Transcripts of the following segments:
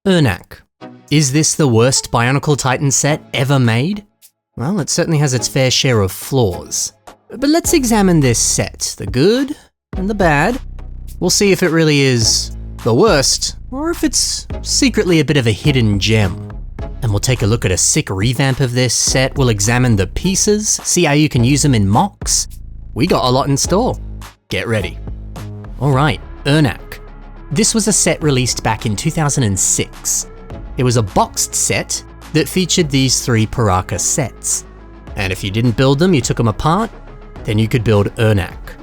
Irnakk. Is this the worst Bionicle Titan set ever made? Well, it certainly has its fair share of flaws. But let's examine this set, the good and the bad. We'll see if it really is the worst, or if it's secretly a bit of a hidden gem. And we'll take a look at a sick revamp of this set, we'll examine the pieces, see how you can use them in mocks. We got a lot in store. Get ready. Alright, Irnakk. This was a set released back in 2006. It was a boxed set that featured these 3 Paraka sets. And if you didn't build them, you took them apart, then you could build Irnakk.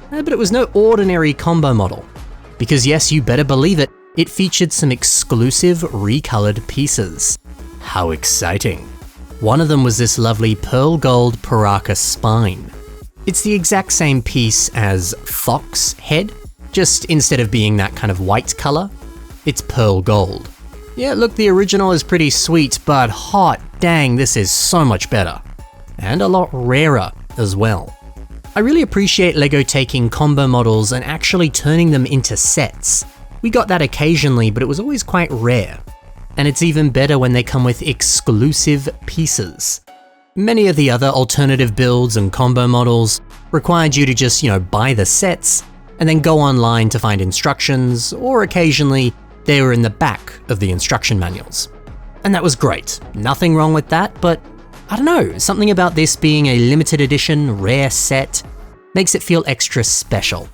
But it was no ordinary combo model. Because yes, you better believe it, it featured some exclusive recolored pieces. How exciting. One of them was this lovely pearl gold Paraka spine. It's the exact same piece as Fox head, just instead of being that kind of white color, it's pearl gold. Yeah, look, the original is pretty sweet, but hot dang, this is so much better. And a lot rarer as well. I really appreciate LEGO taking combo models and actually turning them into sets. We got that occasionally, but it was always quite rare. And it's even better when they come with exclusive pieces. Many of the other alternative builds and combo models required you to just, buy the sets and then go online to find instructions, or occasionally they were in the back of the instruction manuals. And that was great, nothing wrong with that, but I don't know, something about this being a limited edition, rare set makes it feel extra special.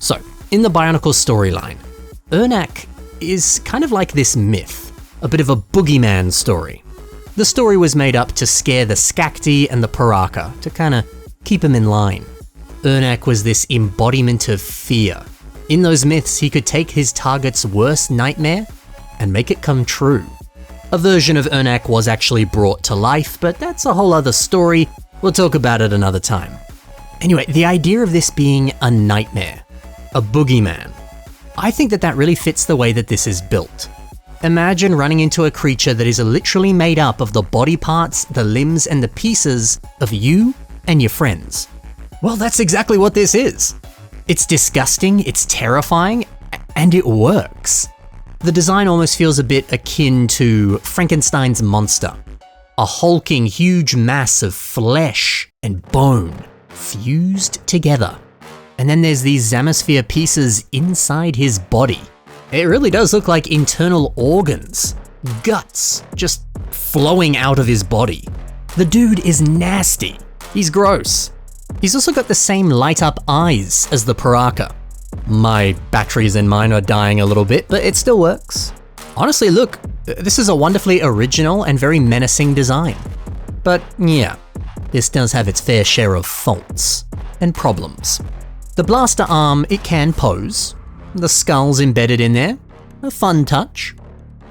So, in the Bionicle storyline, Irnakk is kind of like this myth, a bit of a boogeyman story. The story was made up to scare the Skakti and the Paraka, to kind of keep them in line. Irnakk was this embodiment of fear. In those myths, he could take his target's worst nightmare and make it come true. A version of Irnakk was actually brought to life, but that's a whole other story. We'll talk about it another time. Anyway, the idea of this being a nightmare, a boogeyman, I think that really fits the way that this is built. Imagine running into a creature that is literally made up of the body parts, the limbs, and the pieces of you and your friends. Well, that's exactly what this is. It's disgusting, it's terrifying, and it works. The design almost feels a bit akin to Frankenstein's monster. A hulking, huge mass of flesh and bone fused together. And then there's these Zamasphere pieces inside his body. It really does look like internal organs, guts, just flowing out of his body. The dude is nasty. He's gross. He's also got the same light up eyes as the Paraka. My batteries in mine are dying a little bit, but it still works. Honestly, look, this is a wonderfully original and very menacing design. But yeah, this does have its fair share of faults and problems. The blaster arm, it can pose. The skull's embedded in there, a fun touch.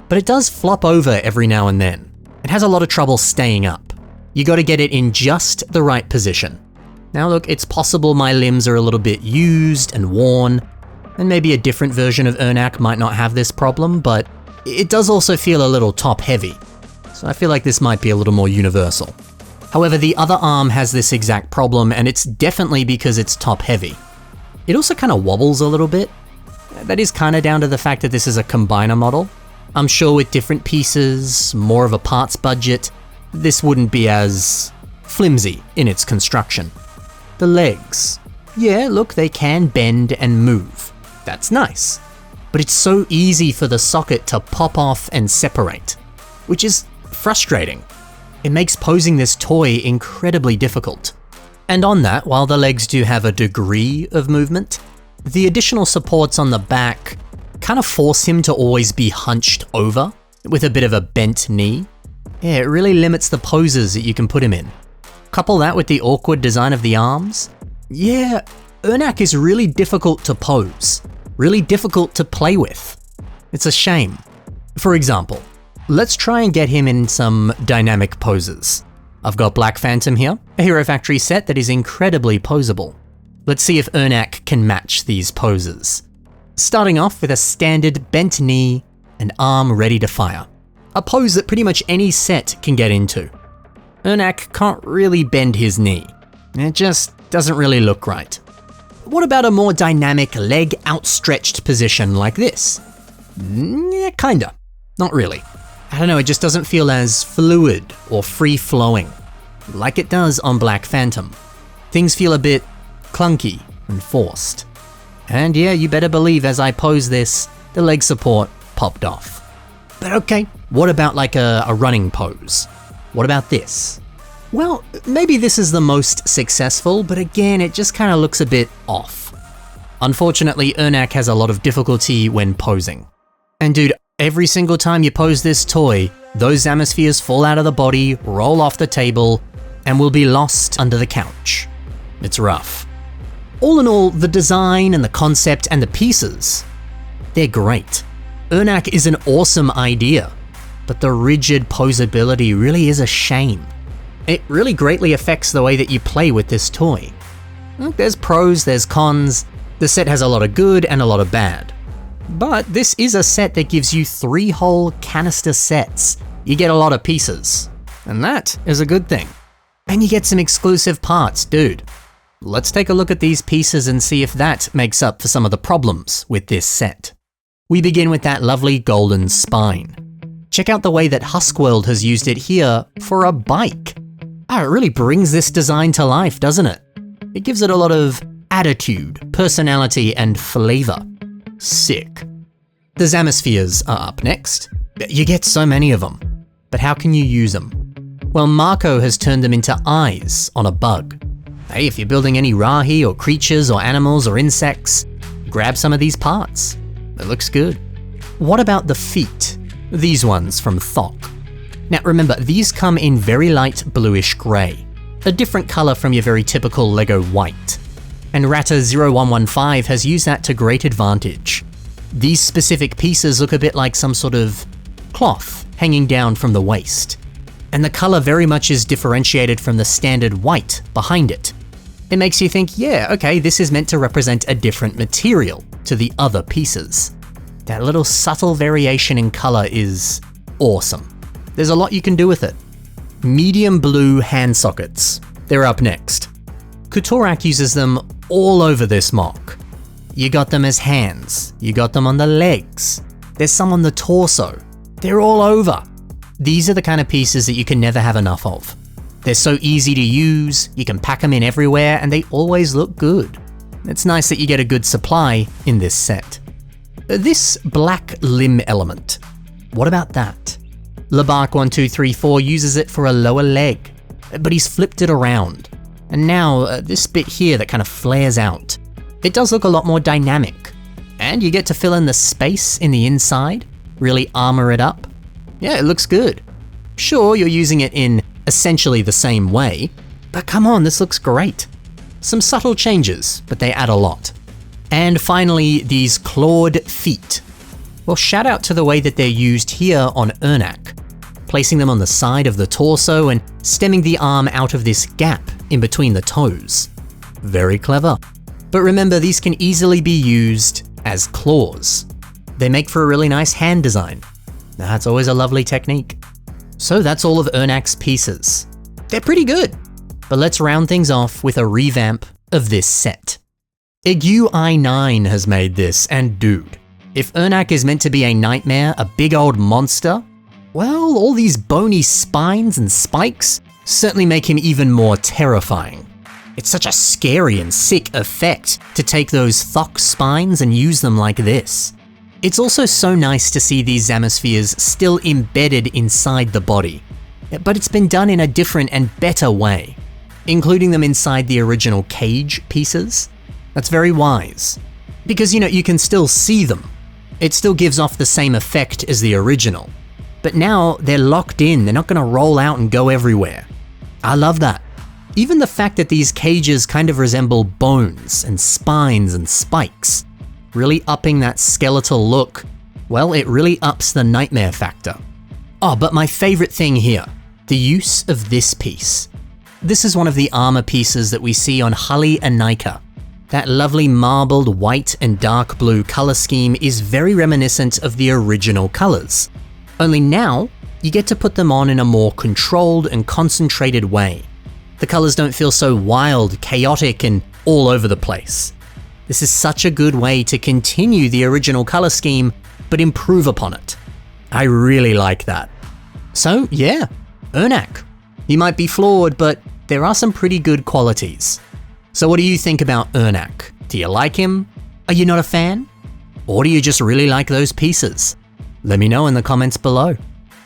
But it does flop over every now and then. It has a lot of trouble staying up. You gotta get it in just the right position. Now look, it's possible my limbs are a little bit used and worn, and maybe a different version of Irnakk might not have this problem, but it does also feel a little top heavy. So I feel like this might be a little more universal. However, the other arm has this exact problem, and it's definitely because it's top heavy. It also kind of wobbles a little bit. That is kind of down to the fact that this is a combiner model. I'm sure with different pieces, more of a parts budget, this wouldn't be as flimsy in its construction. The legs. Yeah, look, they can bend and move. That's nice. But it's so easy for the socket to pop off and separate, which is frustrating. It makes posing this toy incredibly difficult. And on that, while the legs do have a degree of movement, the additional supports on the back kind of force him to always be hunched over with a bit of a bent knee. Yeah, it really limits the poses that you can put him in. Couple that with the awkward design of the arms. Yeah, Irnakk is really difficult to pose, really difficult to play with. It's a shame. For example, let's try and get him in some dynamic poses. I've got Black Phantom here, a Hero Factory set that is incredibly posable. Let's see if Irnakk can match these poses. Starting off with a standard bent knee and arm ready to fire. A pose that pretty much any set can get into. Irnakk can't really bend his knee. It just doesn't really look right. What about a more dynamic leg outstretched position like this? Yeah, kinda. Not really. I don't know, it just doesn't feel as fluid or free-flowing, like it does on Black Phantom. Things feel a bit clunky and forced. And yeah, you better believe as I pose this, the leg support popped off. But okay, what about like a running pose? What about this? Well, maybe this is the most successful, but again, it just kind of looks a bit off. Unfortunately, Irnakk has a lot of difficulty when posing. And dude, every single time you pose this toy, those Zamispheres fall out of the body, roll off the table, and will be lost under the couch. It's rough. All in all, the design and the concept and the pieces, they're great. Irnakk is an awesome idea, but the rigid posability really is a shame. It really greatly affects the way that you play with this toy. Look, there's pros, there's cons. The set has a lot of good and a lot of bad. But this is a set that gives you 3 whole canister sets. You get a lot of pieces, and that is a good thing. And you get some exclusive parts, dude. Let's take a look at these pieces and see if that makes up for some of the problems with this set. We begin with that lovely golden spine. Check out the way that Huskworld has used it here for a bike. It really brings this design to life, doesn't it? It gives it a lot of attitude, personality, and flavor. Sick. The Zamispheres are up next. You get so many of them, but how can you use them? Well, Marco has turned them into eyes on a bug. Hey, if you're building any Rahi or creatures or animals or insects, grab some of these parts. It looks good. What about the feet? These ones from Thok. Now remember, these come in very light bluish grey, a different colour from your very typical LEGO white. And Rata0115 has used that to great advantage. These specific pieces look a bit like some sort of cloth hanging down from the waist. And the colour very much is differentiated from the standard white behind it. It makes you think, yeah, okay, this is meant to represent a different material to the other pieces. That little subtle variation in colour is awesome. There's a lot you can do with it. Medium blue hand sockets. They're up next. Kutorak uses them all over this mock. You got them as hands, you got them on the legs, there's some on the torso. They're all over. These are the kind of pieces that you can never have enough of. They're so easy to use, you can pack them in everywhere, and they always look good. It's nice that you get a good supply in this set. This black limb element, what about that? Labark1234 uses it for a lower leg, but he's flipped it around. And now this bit here that kind of flares out. It does look a lot more dynamic. And you get to fill in the space in the inside, really armor it up. Yeah, it looks good. Sure, you're using it in essentially the same way, but come on, this looks great. Some subtle changes, but they add a lot. And finally, these clawed feet. Well, shout out to the way that they're used here on Irnakk, placing them on the side of the torso and stemming the arm out of this gap in between the toes. Very clever. But remember, these can easily be used as claws. They make for a really nice hand design. That's always a lovely technique. So that's all of Irnakk's pieces. They're pretty good. But let's round things off with a revamp of this set. IGUI9 has made this, and dude, if Irnakk is meant to be a nightmare, a big old monster, well, all these bony spines and spikes certainly make him even more terrifying. It's such a scary and sick effect to take those Thok spines and use them like this. It's also so nice to see these Zamispheres still embedded inside the body, but it's been done in a different and better way, including them inside the original cage pieces. That's very wise, because you can still see them. It still gives off the same effect as the original, but now they're locked in, they're not going to roll out and go everywhere. I love that. Even the fact that these cages kind of resemble bones and spines and spikes, really upping that skeletal look, well, it really ups the nightmare factor. Oh, but my favorite thing here, the use of this piece. This is one of the armor pieces that we see on Hully and Nika. That lovely marbled white and dark blue color scheme is very reminiscent of the original colors. Only now, you get to put them on in a more controlled and concentrated way. The colors don't feel so wild, chaotic, and all over the place. This is such a good way to continue the original color scheme, but improve upon it. I really like that. So yeah, Irnakk. He might be flawed, but there are some pretty good qualities. So what do you think about Irnakk? Do you like him? Are you not a fan? Or do you just really like those pieces? Let me know in the comments below.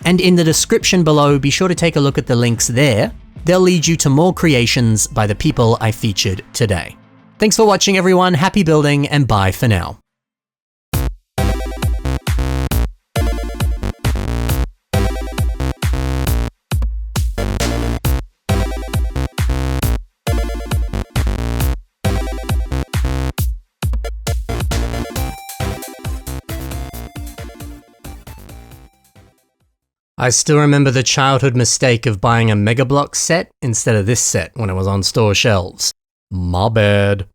And in the description below, be sure to take a look at the links there. They'll lead you to more creations by the people I featured today. Thanks for watching everyone, happy building, and bye for now. I still remember the childhood mistake of buying a Mega Block set instead of this set when it was on store shelves. My bad.